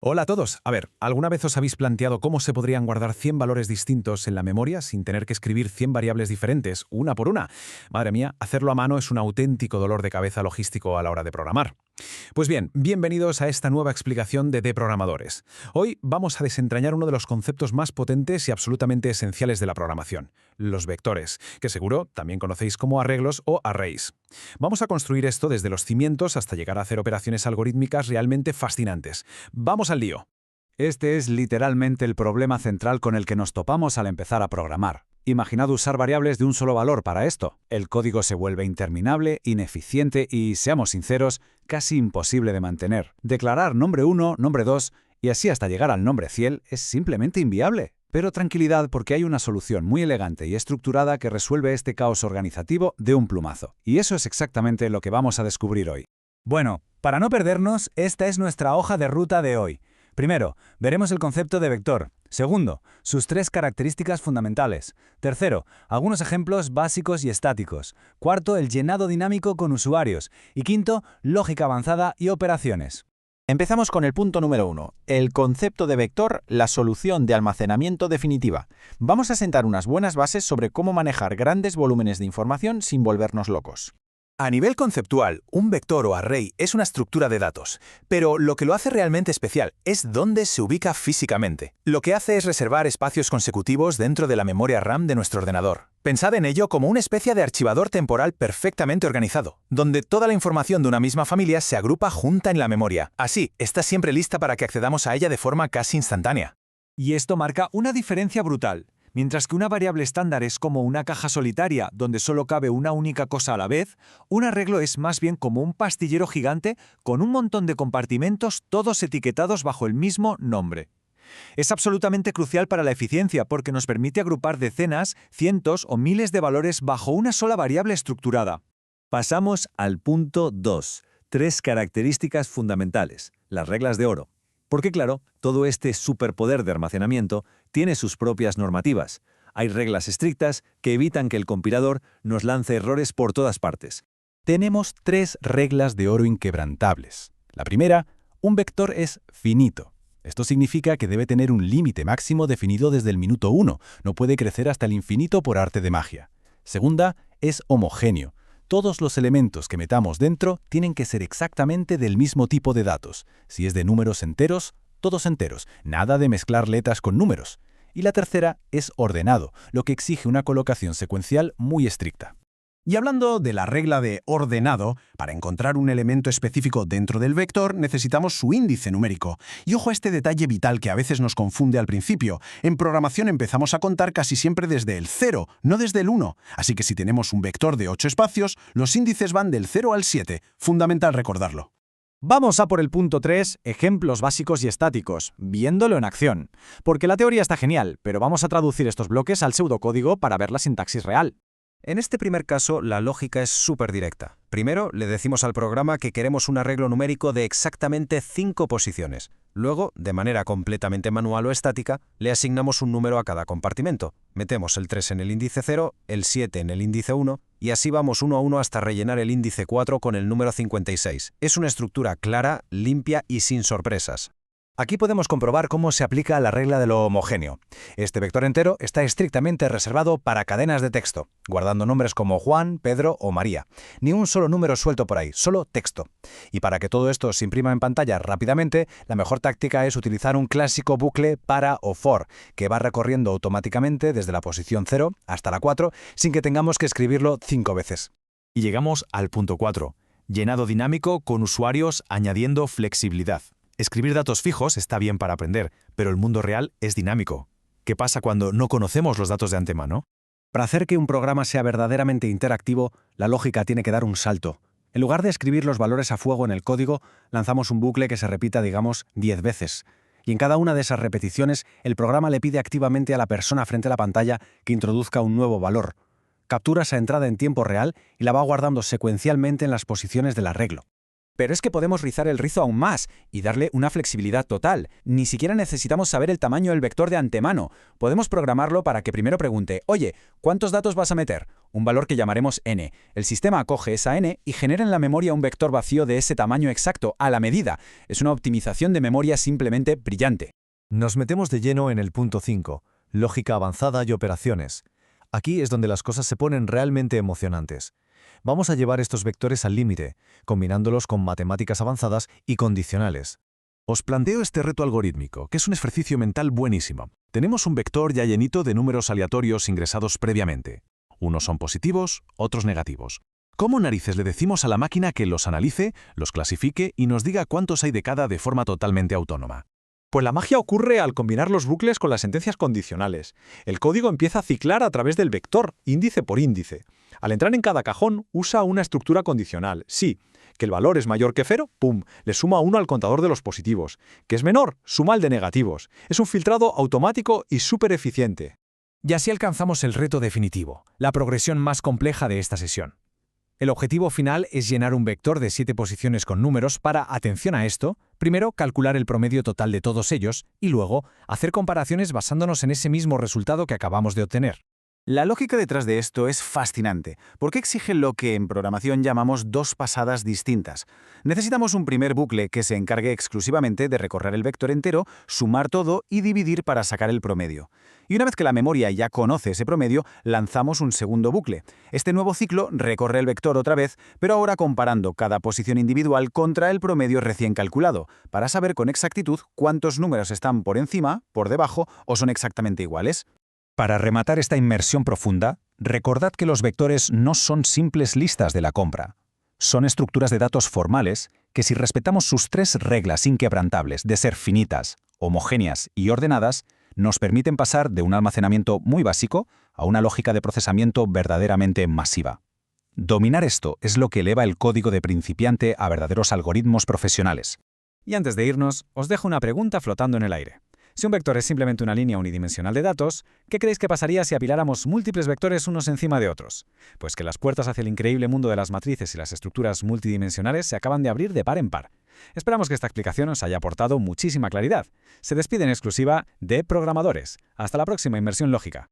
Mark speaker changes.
Speaker 1: Hola a todos. A ver, ¿alguna vez os habéis planteado cómo se podrían guardar 100 valores distintos en la memoria sin tener que escribir 100 variables diferentes, una por una? Madre mía, hacerlo a mano es un auténtico dolor de cabeza logístico a la hora de programar. Pues bien, bienvenidos a esta nueva explicación de Programadores. Hoy vamos a desentrañar uno de los conceptos más potentes y absolutamente esenciales de la programación, los vectores, que seguro también conocéis como arreglos o arrays. Vamos a construir esto desde los cimientos hasta llegar a hacer operaciones algorítmicas realmente fascinantes. ¡Vamos al lío!
Speaker 2: Este es literalmente el problema central con el que nos topamos al empezar a programar. Imaginad usar variables de un solo valor para esto. El código se vuelve interminable, ineficiente y, seamos sinceros, casi imposible de mantener. Declarar nombre 1, nombre 2 y así hasta llegar al nombre ciel es simplemente inviable. Pero tranquilidad, porque hay una solución muy elegante y estructurada que resuelve este caos organizativo de un plumazo. Y eso es exactamente lo que vamos a descubrir hoy.
Speaker 3: Bueno, para no perdernos, esta es nuestra hoja de ruta de hoy. Primero, veremos el concepto de vector. Segundo, sus tres características fundamentales. Tercero, algunos ejemplos básicos y estáticos. Cuarto, el llenado dinámico con usuarios. Y quinto, lógica avanzada y operaciones.
Speaker 4: Empezamos con el punto número 1, el concepto de vector, la solución de almacenamiento definitiva. Vamos a sentar unas buenas bases sobre cómo manejar grandes volúmenes de información sin volvernos locos.
Speaker 1: A nivel conceptual, un vector o array es una estructura de datos, pero lo que lo hace realmente especial es dónde se ubica físicamente. Lo que hace es reservar espacios consecutivos dentro de la memoria RAM de nuestro ordenador. Pensad en ello como una especie de archivador temporal perfectamente organizado, donde toda la información de una misma familia se agrupa junta en la memoria. Así, está siempre lista para que accedamos a ella de forma casi instantánea.
Speaker 3: Y esto marca una diferencia brutal. Mientras que una variable estándar es como una caja solitaria donde solo cabe una única cosa a la vez, un arreglo es más bien como un pastillero gigante con un montón de compartimentos todos etiquetados bajo el mismo nombre. Es absolutamente crucial para la eficiencia porque nos permite agrupar decenas, cientos o miles de valores bajo una sola variable estructurada. Pasamos al punto 2, tres características fundamentales, las reglas de oro. Porque claro, todo este superpoder de almacenamiento tiene sus propias normativas. Hay reglas estrictas que evitan que el compilador nos lance errores por todas partes.
Speaker 2: Tenemos tres reglas de oro inquebrantables. La primera, un vector es finito. Esto significa que debe tener un límite máximo definido desde el minuto 1, no puede crecer hasta el infinito por arte de magia. Segunda, es homogéneo. Todos los elementos que metamos dentro tienen que ser exactamente del mismo tipo de datos. Si es de números enteros, todos enteros, nada de mezclar letras con números. Y la tercera es ordenado, lo que exige una colocación secuencial muy estricta.
Speaker 5: Y hablando de la regla de ordenado, para encontrar un elemento específico dentro del vector necesitamos su índice numérico. Y ojo a este detalle vital que a veces nos confunde al principio. En programación empezamos a contar casi siempre desde el 0, no desde el 1. Así que si tenemos un vector de 8 espacios, los índices van del 0 al 7. Fundamental recordarlo.
Speaker 3: Vamos a por el punto 3, ejemplos básicos y estáticos, viéndolo en acción. Porque la teoría está genial, pero vamos a traducir estos bloques al pseudocódigo para ver la sintaxis real.
Speaker 6: En este primer caso, la lógica es súper directa. Primero, le decimos al programa que queremos un arreglo numérico de exactamente 5 posiciones. Luego, de manera completamente manual o estática, le asignamos un número a cada compartimento. Metemos el 3 en el índice 0, el 7 en el índice 1, y así vamos uno a uno hasta rellenar el índice 4 con el número 56. Es una estructura clara, limpia y sin sorpresas.
Speaker 3: Aquí podemos comprobar cómo se aplica la regla de lo homogéneo. Este vector entero está estrictamente reservado para cadenas de texto, guardando nombres como Juan, Pedro o María. Ni un solo número suelto por ahí, solo texto. Y para que todo esto se imprima en pantalla rápidamente, la mejor táctica es utilizar un clásico bucle para o for, que va recorriendo automáticamente desde la posición 0 hasta la 4, sin que tengamos que escribirlo 5 veces.
Speaker 1: Y llegamos al punto 4, llenado dinámico con usuarios añadiendo flexibilidad. Escribir datos fijos está bien para aprender, pero el mundo real es dinámico. ¿Qué pasa cuando no conocemos los datos de antemano?
Speaker 5: Para hacer que un programa sea verdaderamente interactivo, la lógica tiene que dar un salto. En lugar de escribir los valores a fuego en el código, lanzamos un bucle que se repita, digamos, 10 veces. Y en cada una de esas repeticiones, el programa le pide activamente a la persona frente a la pantalla que introduzca un nuevo valor. Captura esa entrada en tiempo real y la va guardando secuencialmente en las posiciones del arreglo.
Speaker 2: Pero es que podemos rizar el rizo aún más y darle una flexibilidad total. Ni siquiera necesitamos saber el tamaño del vector de antemano. Podemos programarlo para que primero pregunte, oye, ¿cuántos datos vas a meter? Un valor que llamaremos n. El sistema acoge esa n y genera en la memoria un vector vacío de ese tamaño exacto, a la medida. Es una optimización de memoria simplemente brillante.
Speaker 3: Nos metemos de lleno en el punto 5, lógica avanzada y operaciones. Aquí es donde las cosas se ponen realmente emocionantes. Vamos a llevar estos vectores al límite, combinándolos con matemáticas avanzadas y condicionales.
Speaker 7: Os planteo este reto algorítmico, que es un ejercicio mental buenísimo. Tenemos un vector ya llenito de números aleatorios ingresados previamente. Unos son positivos, otros negativos. ¿Cómo narices le decimos a la máquina que los analice, los clasifique y nos diga cuántos hay de cada de forma totalmente autónoma?
Speaker 8: Pues la magia ocurre al combinar los bucles con las sentencias condicionales. El código empieza a ciclar a través del vector, índice por índice. Al entrar en cada cajón, usa una estructura condicional. Sí, que el valor es mayor que 0, ¡pum!, le suma 1 al contador de los positivos. Que es menor, suma al de negativos. Es un filtrado automático y súper eficiente.
Speaker 1: Y así alcanzamos el reto definitivo, la progresión más compleja de esta sesión. El objetivo final es llenar un vector de 7 posiciones con números para, atención a esto, primero calcular el promedio total de todos ellos y luego hacer comparaciones basándonos en ese mismo resultado que acabamos de obtener.
Speaker 4: La lógica detrás de esto es fascinante, porque exige lo que en programación llamamos dos pasadas distintas. Necesitamos un primer bucle que se encargue exclusivamente de recorrer el vector entero, sumar todo y dividir para sacar el promedio. Y una vez que la memoria ya conoce ese promedio, lanzamos un segundo bucle. Este nuevo ciclo recorre el vector otra vez, pero ahora comparando cada posición individual contra el promedio recién calculado, para saber con exactitud cuántos números están por encima, por debajo o son exactamente iguales.
Speaker 2: Para rematar esta inmersión profunda, recordad que los vectores no son simples listas de la compra. Son estructuras de datos formales que, si respetamos sus 3 reglas inquebrantables de ser finitas, homogéneas y ordenadas, nos permiten pasar de un almacenamiento muy básico a una lógica de procesamiento verdaderamente masiva. Dominar esto es lo que eleva el código de principiante a verdaderos algoritmos profesionales.
Speaker 1: Y antes de irnos, os dejo una pregunta flotando en el aire. Si un vector es simplemente una línea unidimensional de datos, ¿qué creéis que pasaría si apiláramos múltiples vectores unos encima de otros? Pues que las puertas hacia el increíble mundo de las matrices y las estructuras multidimensionales se acaban de abrir de par en par. Esperamos que esta explicación os haya aportado muchísima claridad. Se despide en exclusiva de Programadores. Hasta la próxima inmersión lógica.